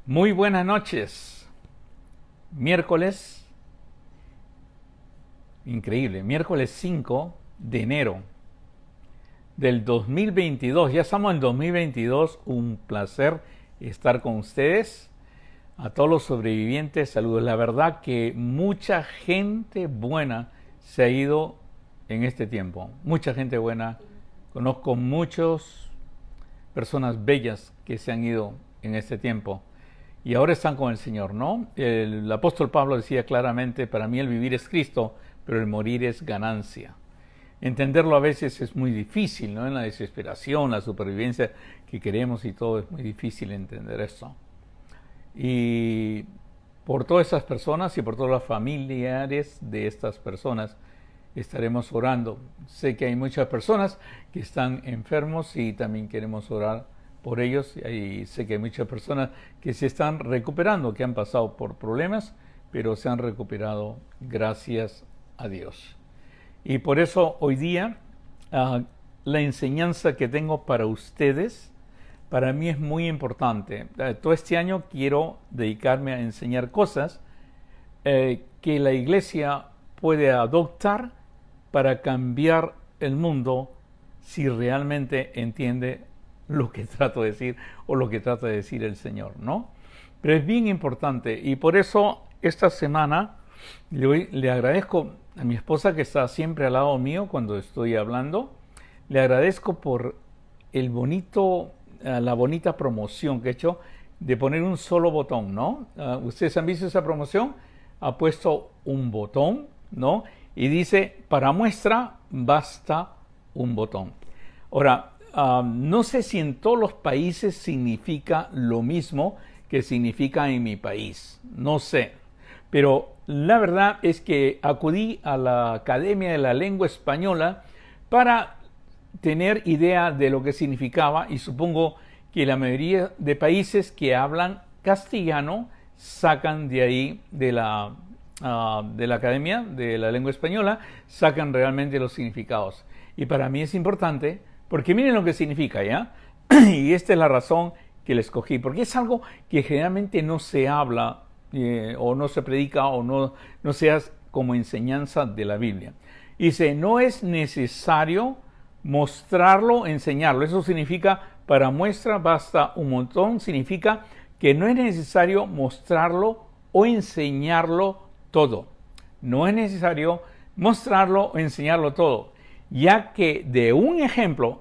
Muy buenas noches. Miércoles, increíble, miércoles 5 de enero del 2022. Ya estamos en 2022. Un placer estar con ustedes. A todos los sobrevivientes, saludos. La verdad que mucha gente buena se ha ido en este tiempo. Mucha gente buena. Conozco muchas personas bellas que se han ido en este tiempo. Y ahora están con el Señor, ¿no? El apóstol Pablo decía claramente, para mí el vivir es Cristo, pero el morir es ganancia. Entenderlo a veces es muy difícil, ¿no? En la desesperación, la supervivencia que queremos y todo, es muy difícil entender eso. Y por todas esas personas y por todos los familiares de estas personas estaremos orando. Sé que hay muchas personas que están enfermos y también queremos orar por ellos, y sé que hay muchas personas que se están recuperando, que han pasado por problemas, pero se han recuperado gracias a Dios. Y por eso hoy día la enseñanza que tengo para ustedes, para mí es muy importante. Todo este año quiero dedicarme a enseñar cosas que la iglesia puede adoptar para cambiar el mundo si realmente entiende lo que trato de decir o lo que trata de decir el Señor, ¿no? Pero es bien importante, y por eso esta semana le agradezco a mi esposa, que está siempre al lado mío cuando estoy hablando. Le agradezco por la bonita promoción que he hecho de poner un solo botón, ¿no? Ustedes han visto esa promoción, ha puesto un botón, ¿no? Y dice, para muestra basta un botón. Ahora, no sé si en todos los países significa lo mismo que significa en mi país, no sé, pero la verdad es que acudí a la Academia de la Lengua Española para tener idea de lo que significaba, y supongo que la mayoría de países que hablan castellano sacan de ahí, de la Academia de la Lengua Española, sacan realmente los significados. Y para mí es importante, porque miren lo que significa, ¿ya? Y esta es la razón que le escogí, porque es algo que generalmente no se habla o no se predica o no se hace como enseñanza de la Biblia. Dice, no es necesario mostrarlo, enseñarlo. Eso significa, para muestra basta un montón, significa que no es necesario mostrarlo o enseñarlo todo. No es necesario mostrarlo o enseñarlo todo, ya que de un ejemplo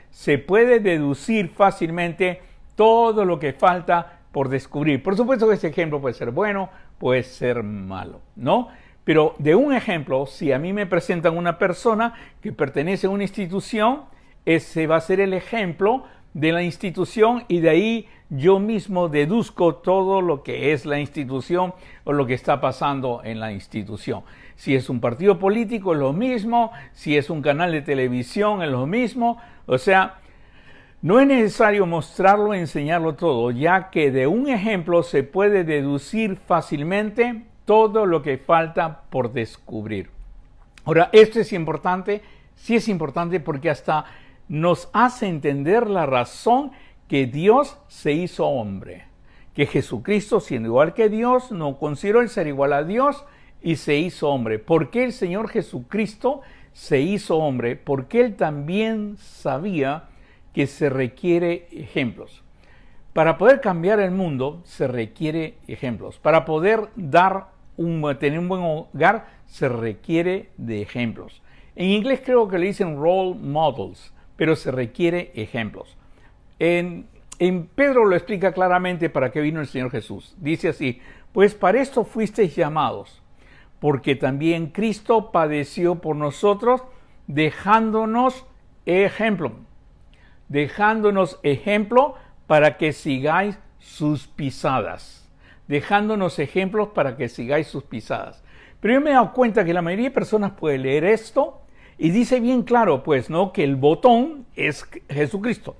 se puede deducir fácilmente todo lo que falta por descubrir. Por supuesto que ese ejemplo puede ser bueno, puede ser malo, ¿no? Pero de un ejemplo, si a mí me presentan una persona que pertenece a una institución, ese va a ser el ejemplo de la institución, y de ahí yo mismo deduzco todo lo que es la institución o lo que está pasando en la institución. Si es un partido político es lo mismo, si es un canal de televisión es lo mismo. O sea, no es necesario mostrarlo e enseñarlo todo, ya que de un ejemplo se puede deducir fácilmente todo lo que falta por descubrir. Ahora, esto es importante, sí es importante, porque hasta nos hace entender la razón que Dios se hizo hombre, que Jesucristo, siendo igual que Dios, no consideró el ser igual a Dios y se hizo hombre. ¿Por qué el Señor Jesucristo se hizo hombre? Porque Él también sabía que se requiere ejemplos. Para poder cambiar el mundo se requiere ejemplos. Para poder tener un buen hogar se requiere de ejemplos. En inglés creo que le dicen role models, pero se requiere ejemplos. En Pedro lo explica claramente para qué vino el Señor Jesús. Dice así, pues para esto fuisteis llamados, porque también Cristo padeció por nosotros, dejándonos ejemplo para que sigáis sus pisadas. Dejándonos ejemplos para que sigáis sus pisadas. Pero yo me he dado cuenta que la mayoría de personas puede leer esto y dice bien claro, pues, ¿no?, que el botón es Jesucristo.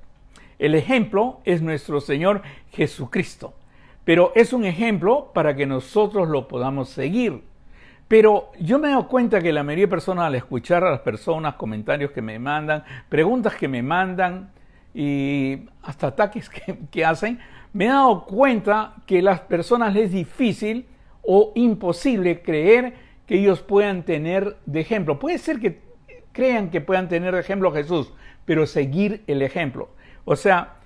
El ejemplo es nuestro Señor Jesucristo. Pero es un ejemplo para que nosotros lo podamos seguir. Pero yo me he dado cuenta que la mayoría de personas, al escuchar a las personas, comentarios que me mandan, preguntas que me mandan, y hasta ataques que hacen, me he dado cuenta que a las personas les es difícil o imposible creer que ellos puedan tener de ejemplo. Puede ser que crean que puedan tener de ejemplo a Jesús, pero seguir el ejemplo. O sea,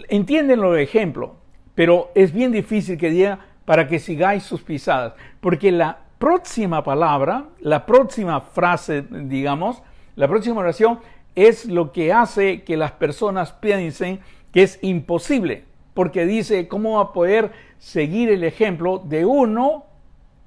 entienden lo de ejemplo, pero es bien difícil que diga para que sigáis sus pisadas, porque la próxima palabra, la próxima frase, digamos, la próxima oración es lo que hace que las personas piensen que es imposible, porque dice, ¿cómo va a poder seguir el ejemplo de uno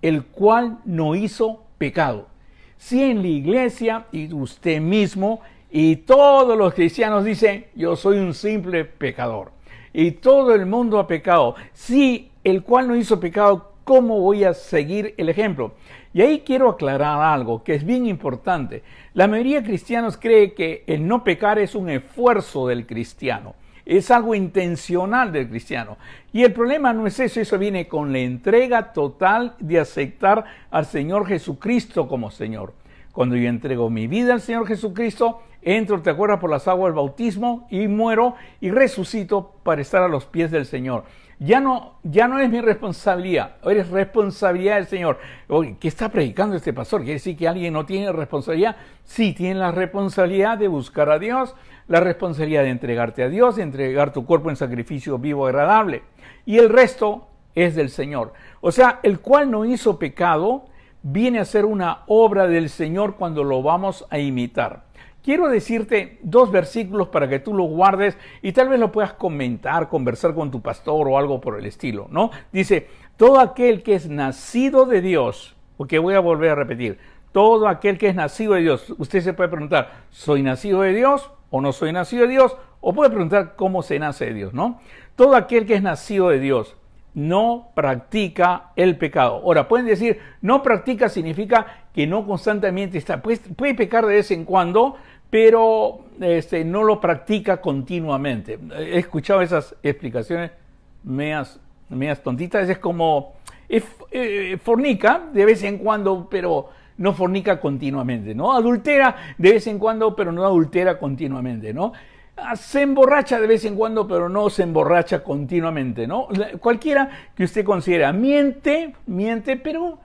el cual no hizo pecado? Si en la iglesia y usted mismo y todos los cristianos dicen, yo soy un simple pecador y todo el mundo ha pecado, si el cual no hizo pecado, ¿cómo voy a seguir el ejemplo? Y ahí quiero aclarar algo que es bien importante. La mayoría de cristianos cree que el no pecar es un esfuerzo del cristiano. Es algo intencional del cristiano. Y el problema no es eso, eso viene con la entrega total de aceptar al Señor Jesucristo como Señor. Cuando yo entrego mi vida al Señor Jesucristo, entro, ¿te acuerdas?, por las aguas del bautismo y muero y resucito para estar a los pies del Señor. Ya no es mi responsabilidad, es responsabilidad del Señor. Oye, ¿qué está predicando este pastor? ¿Quiere decir que alguien no tiene responsabilidad? Sí, tiene la responsabilidad de buscar a Dios, la responsabilidad de entregarte a Dios, de entregar tu cuerpo en sacrificio vivo agradable. Y el resto es del Señor. O sea, el cual no hizo pecado viene a ser una obra del Señor cuando lo vamos a imitar. Quiero decirte 2 versículos para que tú los guardes y tal vez lo puedas comentar, conversar con tu pastor o algo por el estilo, ¿no? Dice, todo aquel que es nacido de Dios, porque voy a volver a repetir, todo aquel que es nacido de Dios. Usted se puede preguntar, ¿soy nacido de Dios o no soy nacido de Dios? O puede preguntar cómo se nace de Dios, ¿no? Todo aquel que es nacido de Dios no practica el pecado. Ahora, pueden decir, no practica significa que no constantemente está. Puede pecar de vez en cuando, pero no lo practica continuamente. He escuchado esas explicaciones medias tontitas. Es como, fornica de vez en cuando, pero no fornica continuamente, ¿no? Adultera de vez en cuando, pero no adultera continuamente, ¿no? Se emborracha de vez en cuando, pero no se emborracha continuamente, ¿no? Cualquiera que usted considera miente, pero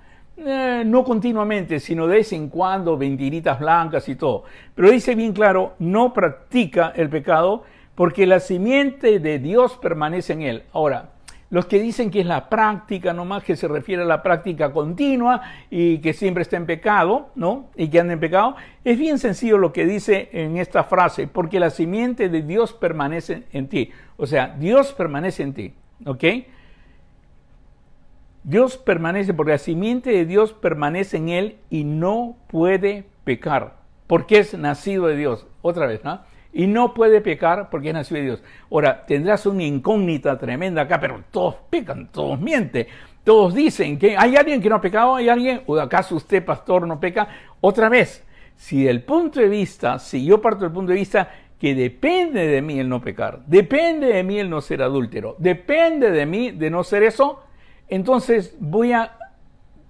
no continuamente, sino de vez en cuando, mentiritas blancas y todo. Pero dice bien claro, no practica el pecado porque la simiente de Dios permanece en él. Ahora, los que dicen que es la práctica nomás, que se refiere a la práctica continua y que siempre está en pecado, ¿no? Y que anda en pecado, es bien sencillo lo que dice en esta frase, porque la simiente de Dios permanece en ti. O sea, Dios permanece en ti, ¿ok? Dios permanece, porque la simiente de Dios permanece en él y no puede pecar, porque es nacido de Dios. Otra vez, ¿no? Y no puede pecar porque es nacido de Dios. Ahora, tendrás una incógnita tremenda acá, pero todos pecan, todos mienten, todos dicen que hay alguien que no ha pecado, hay alguien, o acaso usted, pastor, no peca. Otra vez, si yo parto del punto de vista que depende de mí el no pecar, depende de mí el no ser adúltero, depende de mí de no ser eso, entonces voy a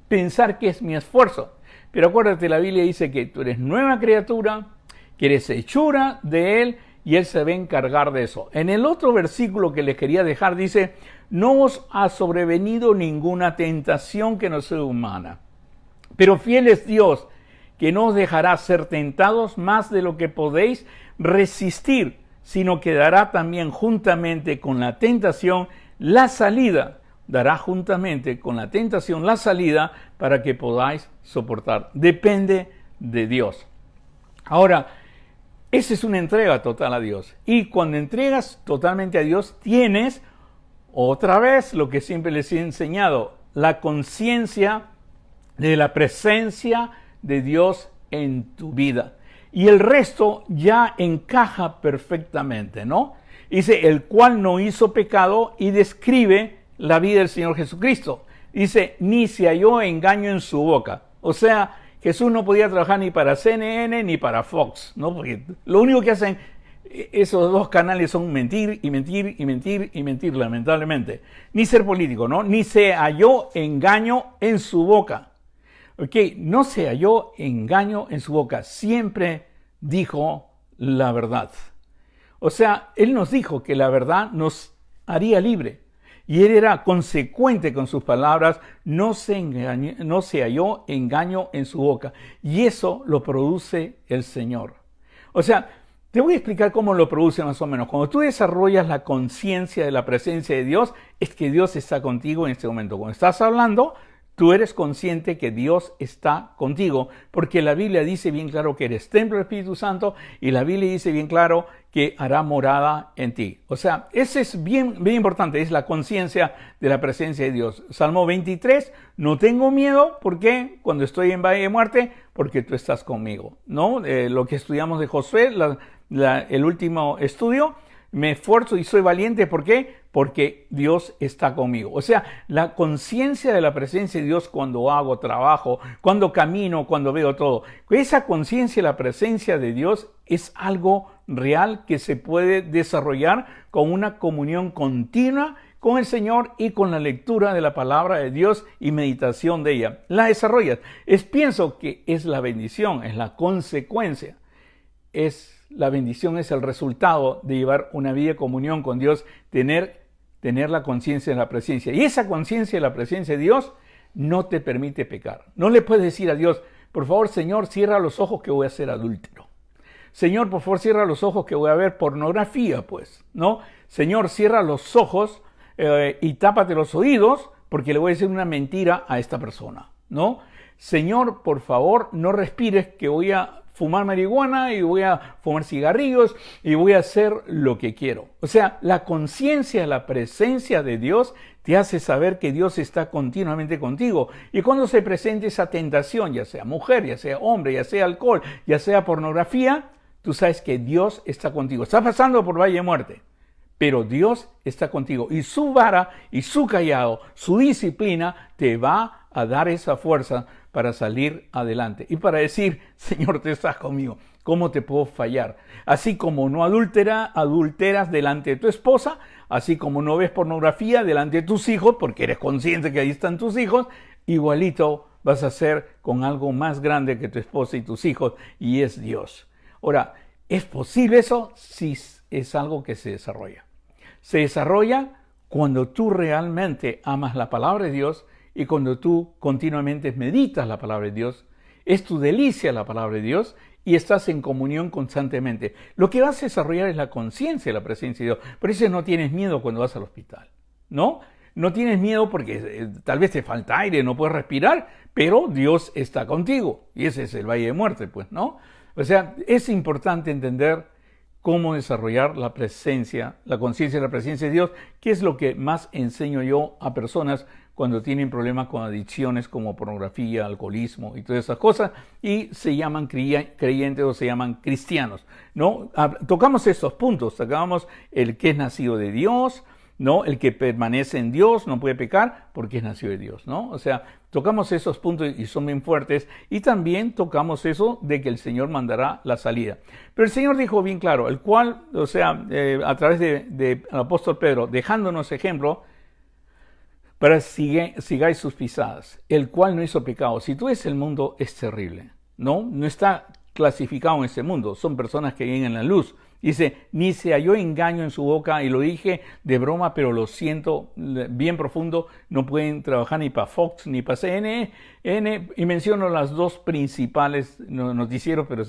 pensar que es mi esfuerzo. Pero acuérdate, la Biblia dice que tú eres nueva criatura, que eres hechura de Él y Él se va a encargar de eso. En el otro versículo que les quería dejar dice, no os ha sobrevenido ninguna tentación que no sea humana, pero fiel es Dios, que no os dejará ser tentados más de lo que podéis resistir, sino que dará también juntamente con la tentación la salida. Dará juntamente con la tentación la salida para que podáis soportar. Depende de Dios. Ahora, esa es una entrega total a Dios. Y cuando entregas totalmente a Dios, tienes otra vez lo que siempre les he enseñado, la conciencia de la presencia de Dios en tu vida. Y el resto ya encaja perfectamente, ¿no? Dice, el cual no hizo pecado y describe la vida del Señor Jesucristo. Dice, ni se halló engaño en su boca. O sea, Jesús no podía trabajar ni para CNN ni para Fox, ¿no? Porque lo único que hacen esos 2 canales son mentir y mentir y mentir y mentir, lamentablemente. Ni ser político, ¿no? Ni se halló engaño en su boca. Ok, no se halló engaño en su boca. Siempre dijo la verdad. O sea, Él nos dijo que la verdad nos haría libre. Y Él era consecuente con sus palabras, no se halló engaño en su boca. Y eso lo produce el Señor. O sea, te voy a explicar cómo lo produce más o menos. Cuando tú desarrollas la conciencia de la presencia de Dios, es que Dios está contigo en este momento. Cuando estás hablando, tú eres consciente que Dios está contigo, porque la Biblia dice bien claro que eres templo del Espíritu Santo y la Biblia dice bien claro que hará morada en ti. O sea, ese es bien importante, es la conciencia de la presencia de Dios. Salmo 23, no tengo miedo, ¿por qué? Cuando estoy en valle de muerte, porque tú estás conmigo, ¿no? Lo que estudiamos de Josué, el último estudio, me esfuerzo y soy valiente, ¿por qué? Porque Dios está conmigo. O sea, la conciencia de la presencia de Dios cuando hago trabajo, cuando camino, cuando veo todo. Esa conciencia de la presencia de Dios es algo real que se puede desarrollar con una comunión continua con el Señor y con la lectura de la palabra de Dios y meditación de ella. La desarrollas. Pienso que es la bendición, es la consecuencia. La bendición es el resultado de llevar una vida de comunión con Dios, tener la conciencia de la presencia. Y esa conciencia de la presencia de Dios no te permite pecar. No le puedes decir a Dios, por favor, Señor, cierra los ojos que voy a ser adúltero. Señor, por favor, cierra los ojos que voy a ver pornografía, pues, ¿no? Señor, cierra los ojos y tápate los oídos porque le voy a decir una mentira a esta persona, ¿no? Señor, por favor, no respires que voy a fumar marihuana y voy a fumar cigarrillos y voy a hacer lo que quiero. O sea, la conciencia, la presencia de Dios te hace saber que Dios está continuamente contigo. Y cuando se presente esa tentación, ya sea mujer, ya sea hombre, ya sea alcohol, ya sea pornografía, tú sabes que Dios está contigo. Estás pasando por valle de muerte, pero Dios está contigo. Y su vara y su callado, su disciplina te va a dar esa fuerza para salir adelante y para decir, Señor, te estás conmigo, ¿cómo te puedo fallar? Así como no adulteras delante de tu esposa, así como no ves pornografía delante de tus hijos, porque eres consciente que ahí están tus hijos, igualito vas a hacer con algo más grande que tu esposa y tus hijos, y es Dios. Ahora, ¿es posible eso? Sí, es algo que se desarrolla. Se desarrolla cuando tú realmente amas la palabra de Dios y cuando tú continuamente meditas la palabra de Dios, es tu delicia la palabra de Dios y estás en comunión constantemente. Lo que vas a desarrollar es la conciencia de la presencia de Dios. Por eso no tienes miedo cuando vas al hospital, ¿no? No tienes miedo porque tal vez te falta aire, no puedes respirar, pero Dios está contigo. Y ese es el valle de muerte, pues, ¿no? O sea, es importante entender cómo desarrollar la presencia, la conciencia de la presencia de Dios, que es lo que más enseño yo a personas cuando tienen problemas con adicciones como pornografía, alcoholismo y todas esas cosas, y se llaman creyentes o se llaman cristianos, ¿no? Tocamos estos puntos, tocamos el que es nacido de Dios, ¿no? El que permanece en Dios no puede pecar porque es nacido de Dios, ¿no? O sea, tocamos esos puntos y son bien fuertes, y también tocamos eso de que el Señor mandará la salida. Pero el Señor dijo bien claro, el cual, o sea, a través del apóstol Pedro, dejándonos ejemplo, para sigáis sus pisadas, el cual no hizo pecado. Si tú ves el mundo, es terrible, ¿no? No está clasificado en ese mundo, son personas que viven en la luz. Dice, ni se halló engaño en su boca, y lo dije de broma, pero lo siento bien profundo, no pueden trabajar ni para Fox ni para CNN, y menciono las dos principales noticieros, pero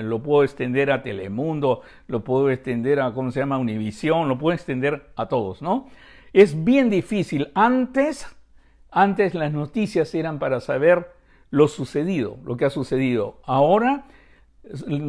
lo puedo extender a Telemundo, lo puedo extender a, ¿cómo se llama?, Univisión, lo puedo extender a todos, ¿no? Es bien difícil. Antes las noticias eran para saber lo sucedido, lo que ha sucedido. Ahora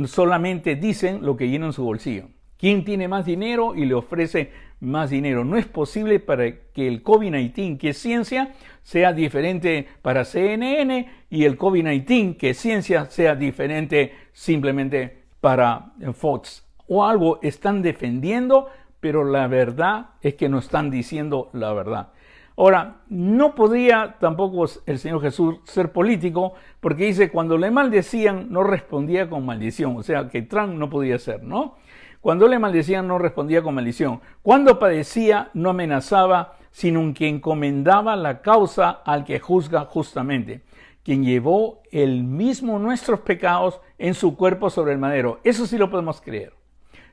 solamente dicen lo que llenan su bolsillo. ¿Quién tiene más dinero y le ofrece más dinero? No es posible para que el COVID-19, que es ciencia, sea diferente para CNN, y el COVID-19, que es ciencia, sea diferente simplemente para Fox. O algo están defendiendo, pero la verdad es que no están diciendo la verdad. Ahora, no podría tampoco el Señor Jesús ser político, porque dice, cuando le maldecían, no respondía con maldición. O sea, que Trump no podía ser, ¿no? Cuando le maldecían, no respondía con maldición. Cuando padecía, no amenazaba, sino que encomendaba la causa al que juzga justamente, quien llevó él mismo nuestros pecados en su cuerpo sobre el madero. Eso sí lo podemos creer.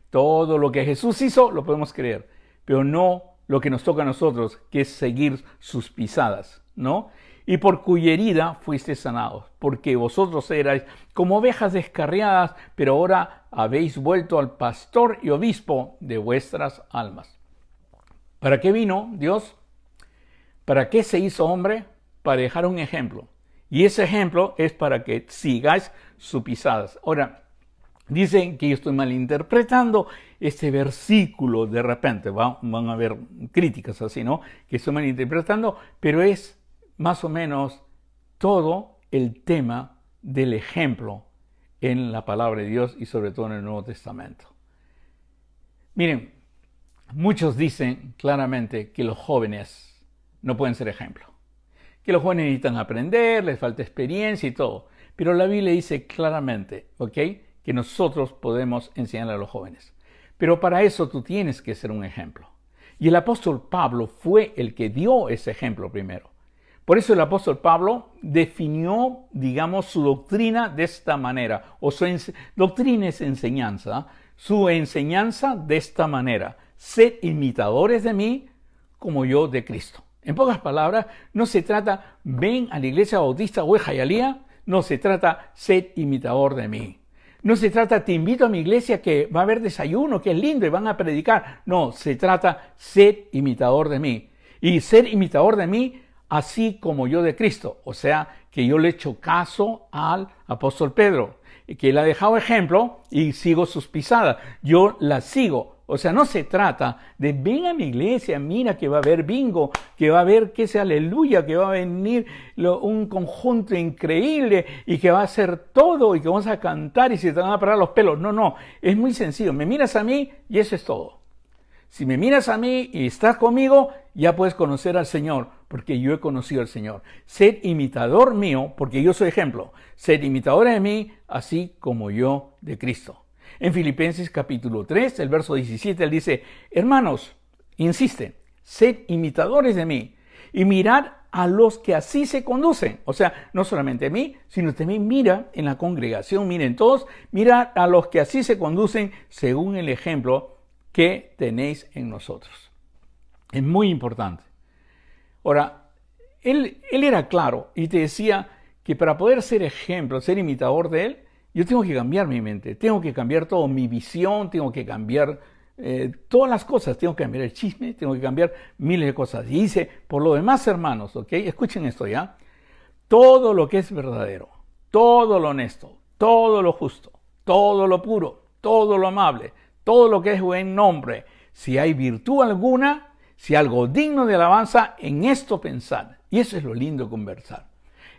Todo lo que Jesús hizo lo podemos creer, pero no lo que nos toca a nosotros, que es seguir sus pisadas, ¿no? Y por cuya herida fuisteis sanados, porque vosotros erais como ovejas descarriadas, pero ahora habéis vuelto al pastor y obispo de vuestras almas. ¿Para qué vino Dios? ¿Para qué se hizo hombre? Para dejar un ejemplo. Y ese ejemplo es para que sigáis sus pisadas. Ahora, dicen que yo estoy malinterpretando este versículo de repente. Van a haber críticas así, ¿no? Que estoy malinterpretando, pero es más o menos todo el tema del ejemplo en la palabra de Dios y sobre todo en el Nuevo Testamento. Miren, muchos dicen claramente que los jóvenes no pueden ser ejemplo, que los jóvenes necesitan aprender, les falta experiencia y todo, pero la Biblia dice claramente, ¿ok?, que nosotros podemos enseñar a los jóvenes. Pero para eso tú tienes que ser un ejemplo. Y el apóstol Pablo fue el que dio ese ejemplo primero. Por eso el apóstol Pablo definió, digamos, su doctrina de esta manera, o su doctrina es enseñanza, su enseñanza de esta manera: sed imitadores de mí como yo de Cristo. En pocas palabras, no se trata, ven a la iglesia bautista o Jayalía, no se trata, sed imitador de mí. No se trata, te invito a mi iglesia que va a haber desayuno, que es lindo y van a predicar. No, se trata, sed imitador de mí. Y ser imitador de mí así como yo de Cristo. O sea, que yo le echo caso al apóstol Pedro, que él ha dejado ejemplo y sigo sus pisadas. Yo las sigo. O sea, no se trata de ven a mi iglesia, mira que va a haber bingo, que va a haber que sea aleluya, que va a venir un conjunto increíble y que va a ser todo y que vamos a cantar y se te van a parar los pelos. No, es muy sencillo. Me miras a mí y eso es todo. Si me miras a mí y estás conmigo, ya puedes conocer al Señor, porque yo he conocido al Señor. Sed imitador mío, porque yo soy ejemplo. Sed imitadores de mí, así como yo de Cristo. En Filipenses capítulo 3, el verso 17, él dice, hermanos, insiste, sed imitadores de mí y mirad a los que así se conducen. O sea, no solamente a mí, sino también mira en la congregación, miren todos, mira a los que así se conducen según el ejemplo que tenéis en nosotros. Es muy importante. Ahora, él era claro y te decía que para poder ser ejemplo, ser imitador de él, yo tengo que cambiar mi mente, tengo que cambiar todo, mi visión, tengo que cambiar todas las cosas, tengo que cambiar el chisme, tengo que cambiar miles de cosas. Y dice, por lo demás, hermanos, ¿ok? Escuchen esto ya. Todo lo que es verdadero, todo lo honesto, todo lo justo, todo lo puro, todo lo amable, todo lo que es buen nombre, si hay virtud alguna, si algo digno de alabanza, en esto pensad. Y eso es lo lindo de conversar.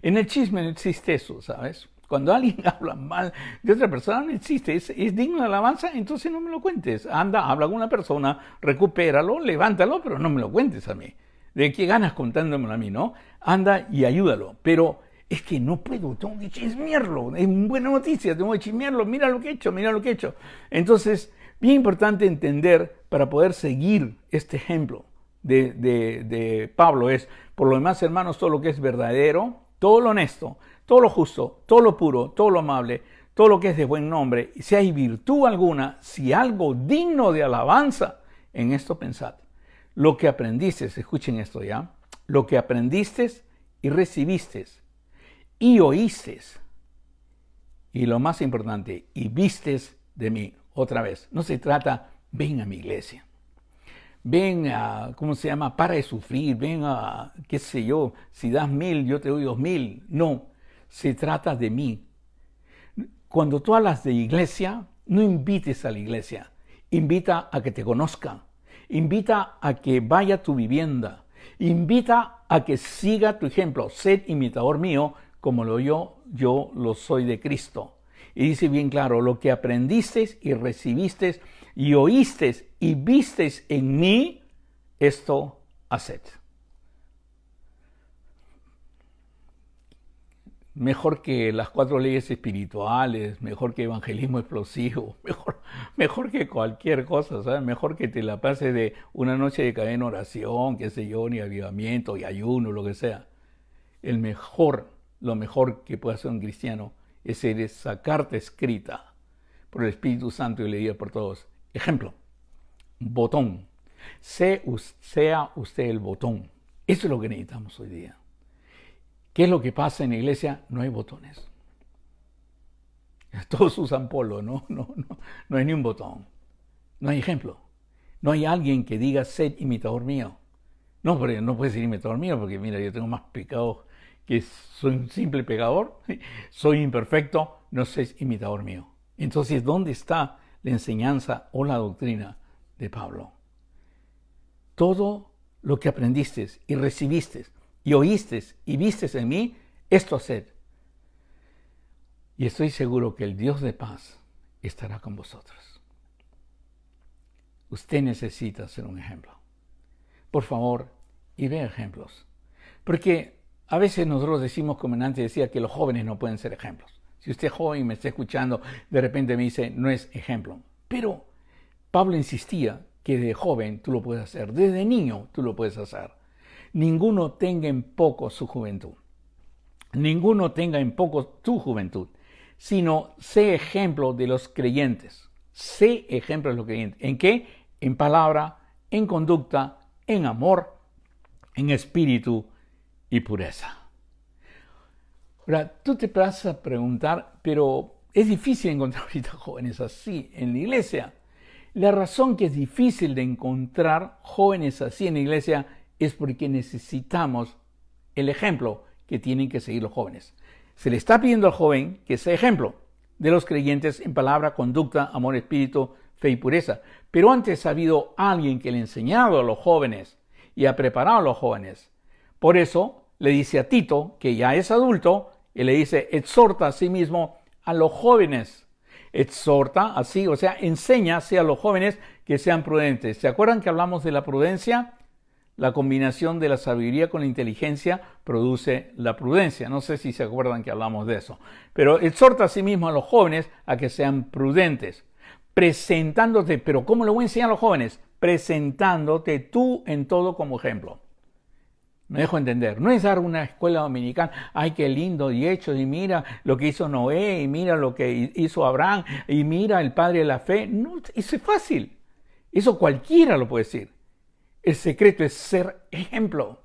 En el chisme no existe eso, ¿sabes? Cuando alguien habla mal de otra persona, no existe. Es digno de alabanza, entonces no me lo cuentes. Anda, habla con una persona, recupéralo, levántalo, pero no me lo cuentes a mí. ¿De qué ganas contándomelo a mí, no? Anda y ayúdalo. Pero es que no puedo, tengo que chismearlo. Es buena noticia, tengo que chismearlo. Mira lo que he hecho, mira lo que he hecho. Entonces, bien importante entender para poder seguir este ejemplo de Pablo es, por lo demás, hermanos, todo lo que es verdadero, todo lo honesto, todo lo justo, todo lo puro, todo lo amable, todo lo que es de buen nombre, y si hay virtud alguna, si algo digno de alabanza, en esto pensad. Lo que aprendiste, escuchen esto ya, lo que aprendiste y recibiste y oíste, y lo más importante, y vistes de mí. Otra vez, no se trata, ven a mi iglesia. Ven a, ¿cómo se llama? Para de sufrir, ven a, qué sé yo, si das 1000, yo te doy 2000. No, se trata de mí. Cuando tú hablas de iglesia, no invites a la iglesia, invita a que te conozca, invita a que vaya a tu vivienda, invita a que siga tu ejemplo, sed imitador mío como yo lo soy de Cristo. Y dice bien claro, lo que aprendisteis y recibisteis y oísteis y visteis en mí, esto haced. Mejor que las 4 leyes espirituales, mejor que evangelismo explosivo, mejor que cualquier cosa, ¿sabes? Mejor que te la pases de una noche de cadena oración, qué sé yo, ni avivamiento, y ayuno, lo que sea. Lo mejor que puede hacer un cristiano es esa carta escrita por el Espíritu Santo y leída por todos Ejemplo, botón. Sea usted el botón. Eso es lo que necesitamos hoy día. ¿Qué es lo que pasa en la iglesia? No hay botones. Todos usan polo, no hay ni un botón. No hay ejemplo. No hay alguien que diga, sed imitador mío. No, porque no puede ser imitador mío, porque mira, yo tengo más pecados que soy un simple pecador. Soy imperfecto, no sé, imitador mío. Entonces, ¿dónde está la enseñanza o la doctrina de Pablo? Todo lo que aprendiste y recibiste y oíste y vistes en mí, esto haced. Y estoy seguro que el Dios de paz estará con vosotros. Usted necesita ser un ejemplo. Por favor, y vea ejemplos. Porque a veces nosotros decimos, como antes decía, que los jóvenes no pueden ser ejemplos. Si usted es joven y me está escuchando, de repente me dice, no es ejemplo. Pero Pablo insistía que de joven tú lo puedes hacer, desde niño tú lo puedes hacer. Ninguno tenga en poco su juventud. Ninguno tenga en poco tu juventud, sino sé ejemplo de los creyentes. Sé ejemplo de los creyentes. ¿En qué? En palabra, en conducta, en amor, en espíritu y pureza. Ahora, tú te vas a preguntar, pero es difícil encontrar ahorita jóvenes así en la iglesia. La razón que es difícil de encontrar jóvenes así en la iglesia es porque necesitamos el ejemplo que tienen que seguir los jóvenes. Se le está pidiendo al joven que sea ejemplo de los creyentes en palabra, conducta, amor, espíritu, fe y pureza. Pero antes ha habido alguien que le ha enseñado a los jóvenes y ha preparado a los jóvenes. Por eso le dice a Tito, que ya es adulto, y le dice, exhorta a sí mismo a los jóvenes. Exhorta así, o sea, enseña a los jóvenes que sean prudentes. ¿Se acuerdan que hablamos de la prudencia? La combinación de la sabiduría con la inteligencia produce la prudencia. No sé si se acuerdan que hablamos de eso. Pero exhorta a sí mismo a los jóvenes a que sean prudentes, presentándote. ¿Pero cómo le voy a enseñar a los jóvenes? Presentándote tú en todo como ejemplo. Me dejo entender. No es dar una escuela dominical. Ay, qué lindo y hecho. Y mira lo que hizo Noé. Y mira lo que hizo Abraham. Y mira el padre de la fe. No, eso es fácil. Eso cualquiera lo puede decir. El secreto es ser ejemplo.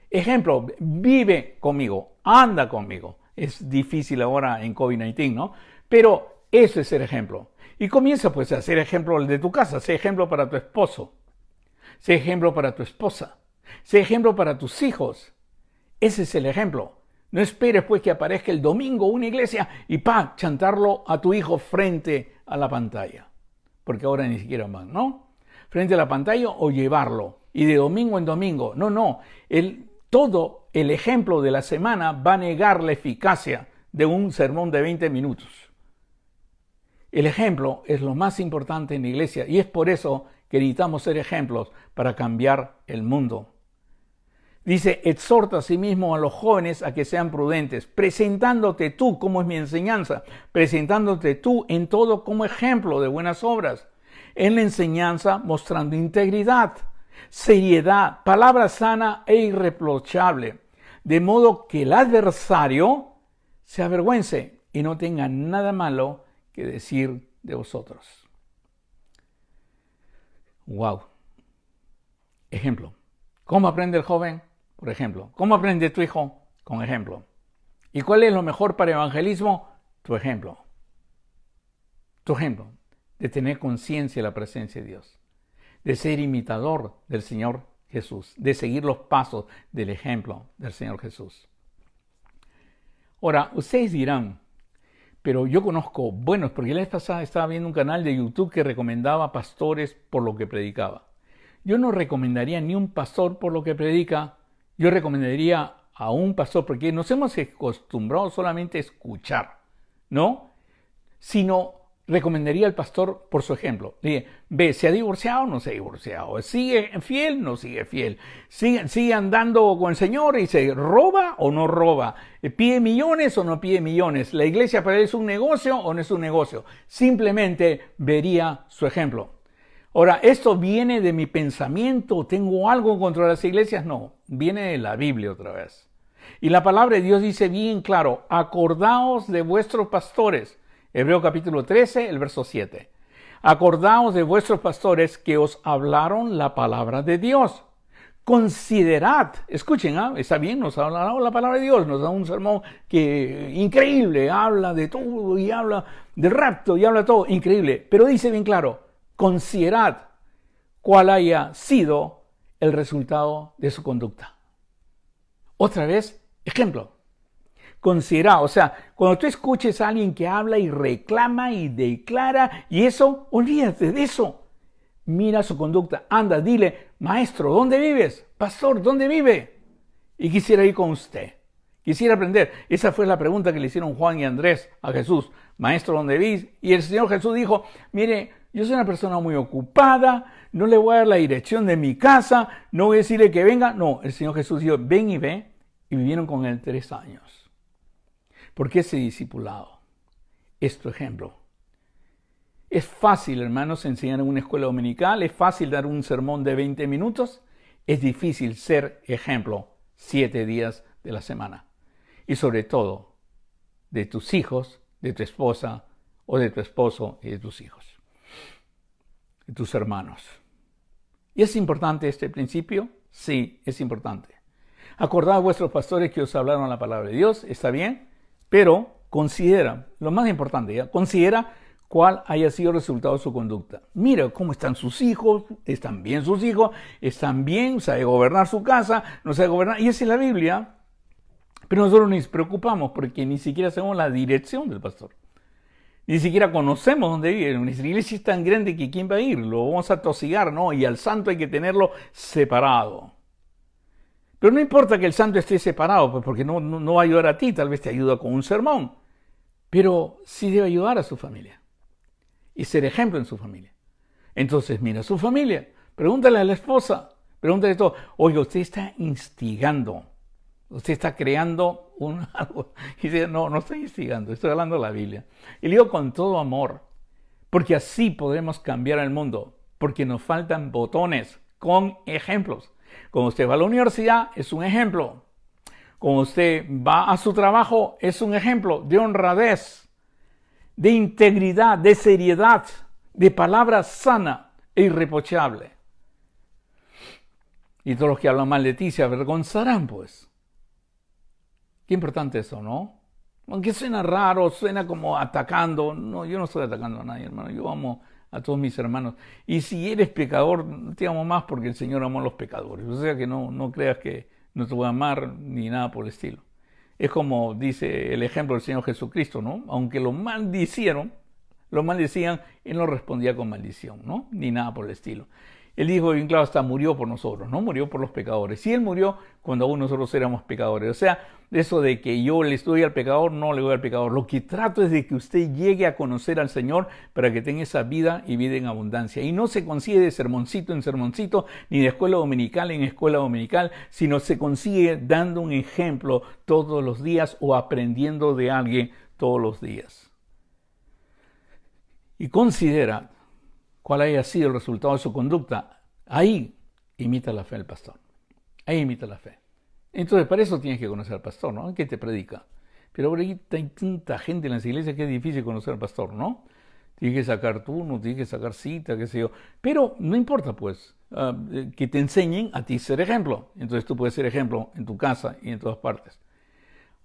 Ejemplo, vive conmigo. Anda conmigo. Es difícil ahora en COVID-19, ¿no? Pero eso es ser ejemplo. Y comienza pues a ser ejemplo de tu casa. Sé ejemplo para tu esposo. Sé ejemplo para tu esposa. Sé ejemplo para tus hijos. Ese es el ejemplo. No esperes pues que aparezca el domingo una iglesia y chantarlo a tu hijo frente a la pantalla. Porque ahora ni siquiera van, ¿no? Frente a la pantalla o llevarlo. Y de domingo en domingo. No. Todo el ejemplo de la semana va a negar la eficacia de un sermón de 20 minutos. El ejemplo es lo más importante en la iglesia y es por eso que necesitamos ser ejemplos para cambiar el mundo. Dice, exhorta a sí mismo a los jóvenes a que sean prudentes, presentándote tú, como es mi enseñanza, presentándote tú en todo como ejemplo de buenas obras. En la enseñanza mostrando integridad, seriedad, palabra sana e irreprochable, de modo que el adversario se avergüence y no tenga nada malo que decir de vosotros. Wow. Ejemplo. ¿Cómo aprende el joven? Por ejemplo. ¿Cómo aprende tu hijo? Con ejemplo. ¿Y cuál es lo mejor para evangelismo? Tu ejemplo. Tu ejemplo. De tener conciencia de la presencia de Dios. De ser imitador del Señor Jesús. De seguir los pasos del ejemplo del Señor Jesús. Ahora, ustedes dirán, pero yo conozco buenos, porque la vez pasada estaba viendo un canal de YouTube que recomendaba pastores por lo que predicaba. Yo no recomendaría ni un pastor por lo que predica, yo recomendaría a un pastor, porque nos hemos acostumbrado solamente a escuchar, ¿no? Sino recomendaría al pastor por su ejemplo. Ve, ¿se ha divorciado o no se ha divorciado? ¿Sigue fiel o no sigue fiel? ¿Sigue andando con el Señor y se roba o no roba? ¿Pide millones o no pide millones? ¿La iglesia para él es un negocio o no es un negocio? Simplemente vería su ejemplo. Ahora, ¿esto viene de mi pensamiento? ¿Tengo algo contra las iglesias? No, viene de la Biblia otra vez. Y la palabra de Dios dice bien claro, acordaos de vuestros pastores. Hebreo capítulo 13, el verso 7. Acordaos de vuestros pastores que os hablaron la palabra de Dios. Considerad, escuchen, está bien, nos ha hablado la palabra de Dios, nos da un sermón que increíble, habla de todo y habla del rapto y habla de todo, increíble. Pero dice bien claro, considerad cuál haya sido el resultado de su conducta. Otra vez, ejemplo. Considera, o sea, cuando tú escuches a alguien que habla y reclama y declara y eso, olvídate de eso. Mira su conducta, anda, dile, maestro, ¿dónde vives? Pastor, ¿dónde vive? Y quisiera ir con usted. Quisiera aprender. Esa fue la pregunta que le hicieron Juan y Andrés a Jesús. Maestro, ¿dónde vives? Y el Señor Jesús dijo, mire, yo soy una persona muy ocupada, no le voy a dar la dirección de mi casa, no voy a decirle que venga. No, el Señor Jesús dijo, ven y ve. Y vivieron con él 3 años. Porque ese discipulado es tu ejemplo. Es fácil, hermanos, enseñar en una escuela dominical, es fácil dar un sermón de 20 minutos, es difícil ser ejemplo 7 días de la semana. Y sobre todo, de tus hijos, de tu esposa o de tu esposo y de tus hijos, de tus hermanos. ¿Y es importante este principio? Sí, es importante. Acordad a vuestros pastores que os hablaron la palabra de Dios, está bien, pero considera, lo más importante, ¿ya? Considera cuál haya sido el resultado de su conducta. Mira cómo están sus hijos, están bien sus hijos, están bien, sabe gobernar su casa, no sabe gobernar, y esa es la Biblia. Pero nosotros nos preocupamos porque ni siquiera sabemos la dirección del pastor. Ni siquiera conocemos dónde vive. Nuestra iglesia es tan grande que quién va a ir, lo vamos a tosigar, ¿no? Y al santo hay que tenerlo separado. Pero no importa que el santo esté separado, pues porque no va a ayudar a ti, tal vez te ayuda con un sermón. Pero sí debe ayudar a su familia. Y ser ejemplo en su familia. Entonces mira a su familia, pregúntale a la esposa, pregúntale todo. Oiga, usted está instigando, usted está creando algo. Y dice, no estoy instigando, estoy hablando de la Biblia. Y le digo con todo amor, porque así podremos cambiar el mundo, porque nos faltan botones con ejemplos. Cuando usted va a la universidad, es un ejemplo. Cuando usted va a su trabajo, es un ejemplo de honradez, de integridad, de seriedad, de palabra sana e irreprochable. Y todos los que hablan mal de ti se avergonzarán, pues. Qué importante eso, ¿no? Aunque suena raro, suena como atacando. No, yo no estoy atacando a nadie, hermano. Yo amo a todos mis hermanos. Y si eres pecador, te amo más porque el Señor amó a los pecadores. O sea que no creas que no te voy a amar ni nada por el estilo. Es como dice el ejemplo del Señor Jesucristo, ¿no? Aunque lo maldecían, Él no respondía con maldición, ¿no? Ni nada por el estilo. Él dijo, bien claro, hasta murió por nosotros, ¿no? Murió por los pecadores. Y Él murió cuando aún nosotros éramos pecadores. O sea, eso de que yo le doy al pecador, no le doy al pecador. Lo que trato es de que usted llegue a conocer al Señor para que tenga esa vida y vida en abundancia. Y no se consigue de sermoncito en sermoncito, ni de escuela dominical en escuela dominical, sino se consigue dando un ejemplo todos los días o aprendiendo de alguien todos los días. Y considera cuál haya sido el resultado de su conducta. Ahí imita la fe del pastor. Ahí imita la fe. Entonces, para eso tienes que conocer al pastor, ¿no? ¿Qué te predica? Pero ahora hay tanta gente en las iglesias que es difícil conocer al pastor, ¿no? Tienes que sacar turno, tienes que sacar cita, qué sé yo. Pero no importa, pues, que te enseñen a ti ser ejemplo. Entonces tú puedes ser ejemplo en tu casa y en todas partes.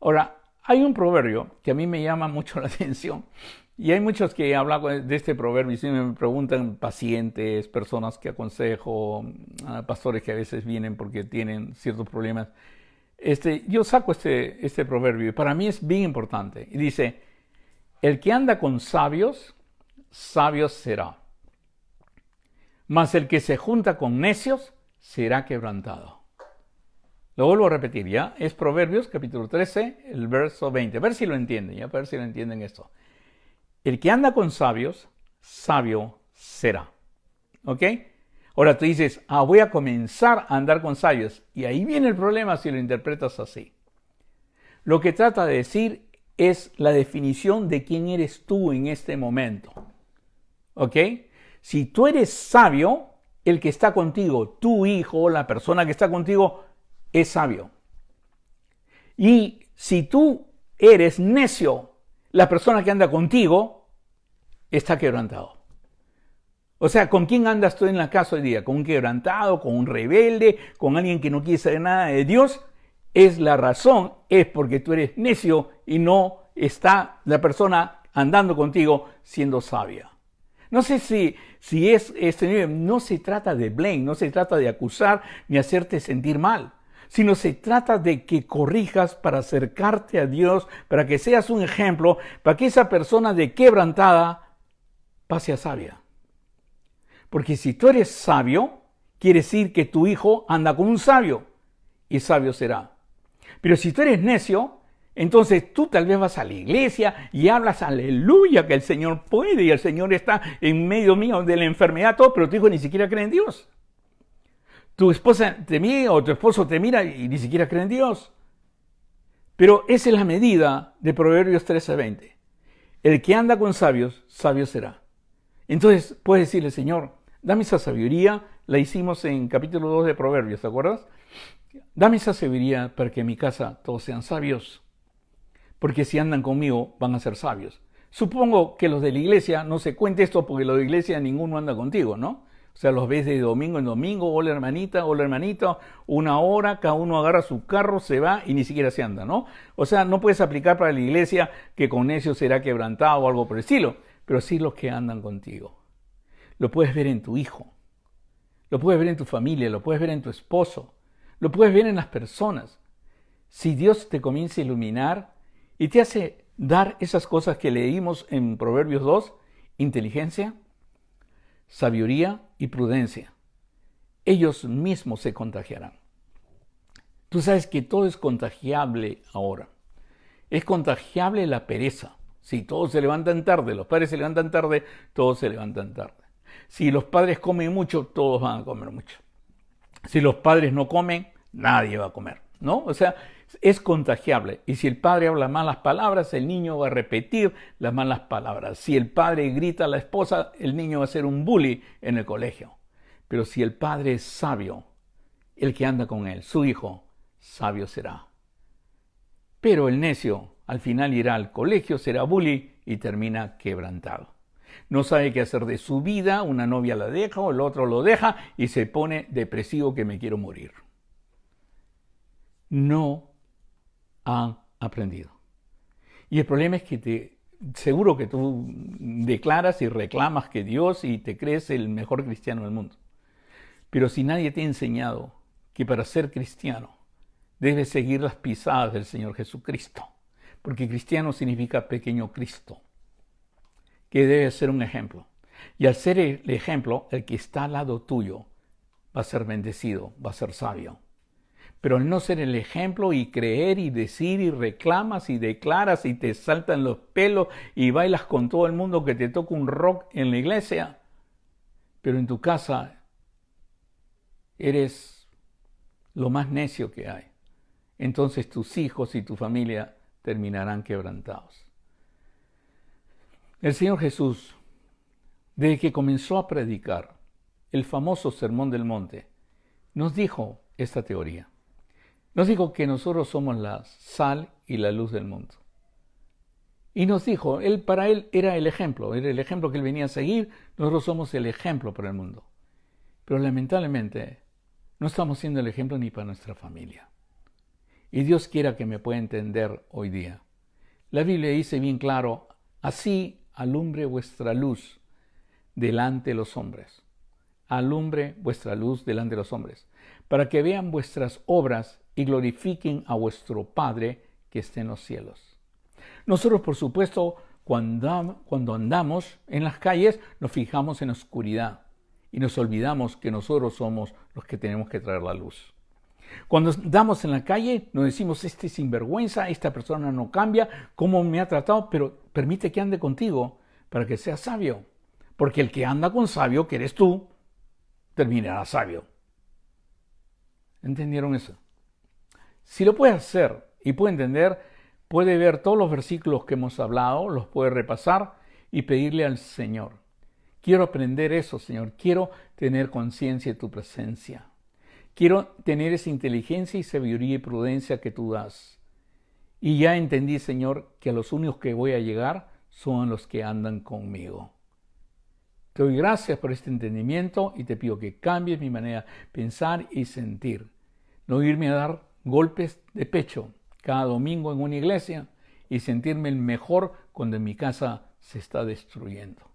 Ahora, hay un proverbio que a mí me llama mucho la atención. Y hay muchos que hablan de este proverbio y si me preguntan, pacientes, personas que aconsejo, pastores que a veces vienen porque tienen ciertos problemas. Yo saco este proverbio y para mí es bien importante. Y dice, el que anda con sabios, sabio será. Mas el que se junta con necios, será quebrantado. Lo vuelvo a repetir, ¿ya? Es Proverbios, capítulo 13, el verso 20. A ver si lo entienden, ¿ya? A ver si lo entienden esto. El que anda con sabios, sabio será. ¿Ok? Ahora tú dices, voy a comenzar a andar con sabios. Y ahí viene el problema si lo interpretas así. Lo que trata de decir es la definición de quién eres tú en este momento. ¿Ok? Si tú eres sabio, el que está contigo, tu hijo, la persona que está contigo, es sabio. Y si tú eres necio, la persona que anda contigo está quebrantado. O sea, ¿con quién andas tú en la casa hoy día? ¿Con un quebrantado, con un rebelde, con alguien que no quiere saber nada de Dios? Es la razón, es porque tú eres necio y no está la persona andando contigo siendo sabia. No sé si es este nivel, no se trata de blame, no se trata de acusar ni hacerte sentir mal, sino se trata de que corrijas para acercarte a Dios, para que seas un ejemplo, para que esa persona de quebrantada pase a sabia. Porque si tú eres sabio, quiere decir que tu hijo anda con un sabio y sabio será. Pero si tú eres necio, entonces tú tal vez vas a la iglesia y hablas aleluya que el Señor puede y el Señor está en medio mío de la enfermedad, todo, pero tu hijo ni siquiera cree en Dios. Tu esposa te mira o tu esposo te mira y ni siquiera cree en Dios. Pero esa es la medida de Proverbios 13:20. El que anda con sabios, sabio será. Entonces puedes decirle, Señor, dame esa sabiduría. La hicimos en capítulo 2 de Proverbios, ¿te acuerdas? Dame esa sabiduría para que en mi casa todos sean sabios. Porque si andan conmigo van a ser sabios. Supongo que los de la iglesia, no se cuente esto porque los de la iglesia ninguno anda contigo, ¿no? O sea, los ves de domingo en domingo, hola hermanita, hola hermanito, una hora, cada uno agarra su carro, se va y ni siquiera se anda, ¿no? O sea, no puedes aplicar para la iglesia que con necio será quebrantado o algo por el estilo, pero sí los que andan contigo. Lo puedes ver en tu hijo, lo puedes ver en tu familia, lo puedes ver en tu esposo, lo puedes ver en las personas. Si Dios te comienza a iluminar y te hace dar esas cosas que leímos en Proverbios 2, inteligencia, sabiduría y prudencia, ellos mismos se contagiarán. Tú sabes que todo es contagiable ahora. Es contagiable la pereza. Si todos se levantan tarde, los padres se levantan tarde, todos se levantan tarde. Si los padres comen mucho, todos van a comer mucho. Si los padres no comen, nadie va a comer, ¿no? O sea, es contagiable. Y si el padre habla malas palabras, el niño va a repetir las malas palabras. Si el padre grita a la esposa, el niño va a ser un bully en el colegio. Pero si el padre es sabio, el que anda con él, su hijo, sabio será. Pero el necio al final irá al colegio, será bully y termina quebrantado. No sabe qué hacer de su vida, una novia la deja o el otro lo deja y se pone depresivo que me quiero morir. No han aprendido. Y el problema es que seguro que tú declaras y reclamas que Dios y te crees el mejor cristiano del mundo. Pero si nadie te ha enseñado que para ser cristiano debes seguir las pisadas del Señor Jesucristo, porque cristiano significa pequeño Cristo, que debe ser un ejemplo. Y al ser el ejemplo, el que está al lado tuyo va a ser bendecido, va a ser sabio. Pero al no ser el ejemplo y creer y decir y reclamas y declaras y te saltan los pelos y bailas con todo el mundo que te toca un rock en la iglesia, pero en tu casa eres lo más necio que hay, entonces tus hijos y tu familia terminarán quebrantados. El Señor Jesús, desde que comenzó a predicar el famoso Sermón del Monte, nos dijo esta teoría. Nos dijo que nosotros somos la sal y la luz del mundo. Y nos dijo, para él era el ejemplo que él venía a seguir, nosotros somos el ejemplo para el mundo. Pero lamentablemente no estamos siendo el ejemplo ni para nuestra familia. Y Dios quiera que me pueda entender hoy día. La Biblia dice bien claro, así alumbre vuestra luz delante de los hombres. Alumbre vuestra luz delante de los hombres, para que vean vuestras obras y glorifiquen a vuestro Padre que está en los cielos. Nosotros, por supuesto, cuando andamos en las calles, nos fijamos en la oscuridad y nos olvidamos que nosotros somos los que tenemos que traer la luz. Cuando andamos en la calle, nos decimos, este sinvergüenza, esta persona no cambia, cómo me ha tratado, pero permite que ande contigo para que seas sabio. Porque el que anda con sabio, que eres tú, terminará sabio. ¿Entendieron eso? Si lo puede hacer y puede entender, puede ver todos los versículos que hemos hablado, los puede repasar y pedirle al Señor. Quiero aprender eso, Señor. Quiero tener conciencia de tu presencia. Quiero tener esa inteligencia y sabiduría y prudencia que tú das. Y ya entendí, Señor, que a los únicos que voy a llegar son los que andan conmigo. Te doy gracias por este entendimiento y te pido que cambies mi manera de pensar y sentir. No irme a dar golpes de pecho cada domingo en una iglesia y sentirme el mejor cuando en mi casa se está destruyendo.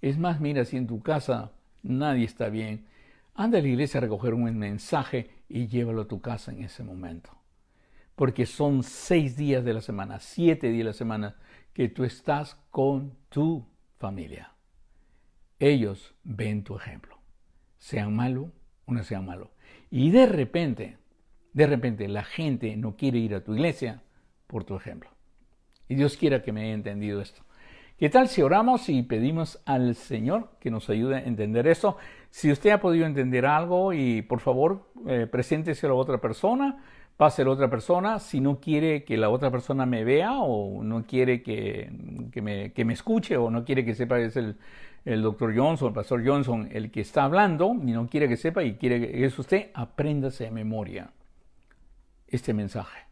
Es más, mira, si en tu casa nadie está bien, anda a la iglesia a recoger un mensaje y llévalo a tu casa en ese momento. Porque son 6 días de la semana, 7 días de la semana que tú estás con tu familia. Ellos ven tu ejemplo, sean malos o no sean malos. Y de repente la gente no quiere ir a tu iglesia por tu ejemplo. Y Dios quiera que me haya entendido esto. ¿Qué tal si oramos y pedimos al Señor que nos ayude a entender eso? Si usted ha podido entender algo, y por favor, presénteselo a otra persona, páselo a otra persona. Si no quiere que la otra persona me vea o no quiere que me escuche o no quiere que sepa que es el Dr. Johnson, el Pastor Johnson, el que está hablando, y no quiere que sepa y quiere que es usted, apréndase de memoria este mensaje.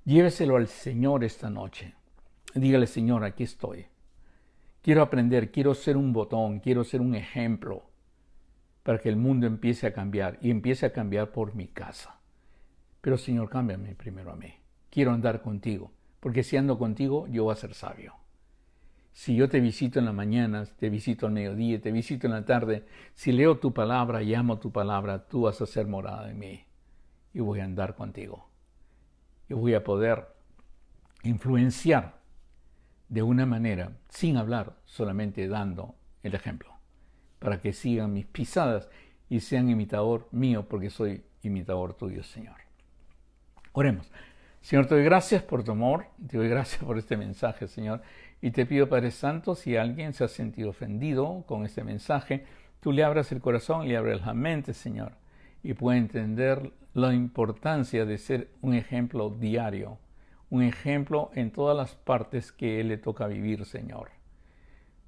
Lléveselo al Señor esta noche. Dígale, Señor, aquí estoy. Quiero aprender, quiero ser un botón, quiero ser un ejemplo para que el mundo empiece a cambiar y empiece a cambiar por mi casa. Pero Señor, cámbiame primero a mí. Quiero andar contigo, porque si ando contigo, yo voy a ser sabio. Si yo te visito en la mañana, te visito al mediodía, te visito en la tarde, si leo tu palabra y amo tu palabra, tú vas a ser morada en mí y voy a andar contigo. Y voy a poder influenciar de una manera, sin hablar, solamente dando el ejemplo, para que sigan mis pisadas y sean imitador mío, porque soy imitador tuyo, Señor. Oremos. Señor, te doy gracias por tu amor, te doy gracias por este mensaje, Señor, y te pido, Padre Santo, si alguien se ha sentido ofendido con este mensaje, tú le abras el corazón, le abras la mente, Señor, y pueda entender la importancia de ser un ejemplo diario, un ejemplo en todas las partes que Él le toca vivir, Señor.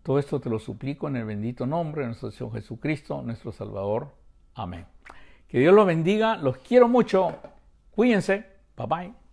Todo esto te lo suplico en el bendito nombre de nuestro Señor Jesucristo, nuestro Salvador. Amén. Que Dios los bendiga, los quiero mucho. Cuídense. Bye bye.